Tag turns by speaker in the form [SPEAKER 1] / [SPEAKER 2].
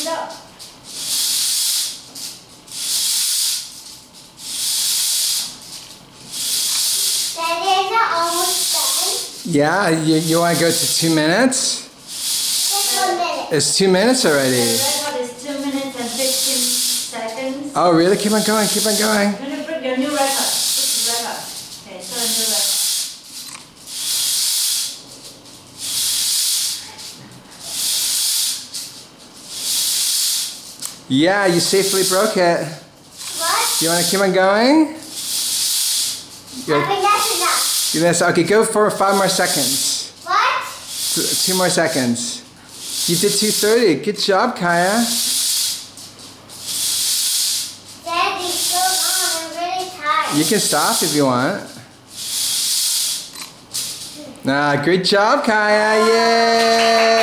[SPEAKER 1] up.
[SPEAKER 2] Daddy, is it almost done?
[SPEAKER 3] Yeah, you want to go to 2 minutes?
[SPEAKER 2] Just 1 minute.
[SPEAKER 3] It's 2 minutes already.
[SPEAKER 1] The red hot is 2 minutes and 15 seconds.
[SPEAKER 3] Oh, really? Keep on going, keep on going.
[SPEAKER 1] I'm gonna put your new red hot. Put the red hot. Okay, so new red hot.
[SPEAKER 3] Yeah, you safely broke it.
[SPEAKER 2] What?
[SPEAKER 3] You want to keep on going?
[SPEAKER 2] I think that's enough.
[SPEAKER 3] Yes, okay, go for 5 more seconds.
[SPEAKER 2] What?
[SPEAKER 3] 2 more seconds. You did 2:30. Good job, Kya.
[SPEAKER 2] Daddy, so long. I'm really tired.
[SPEAKER 3] You can stop if you want. Nah, good job, Kya. Yay!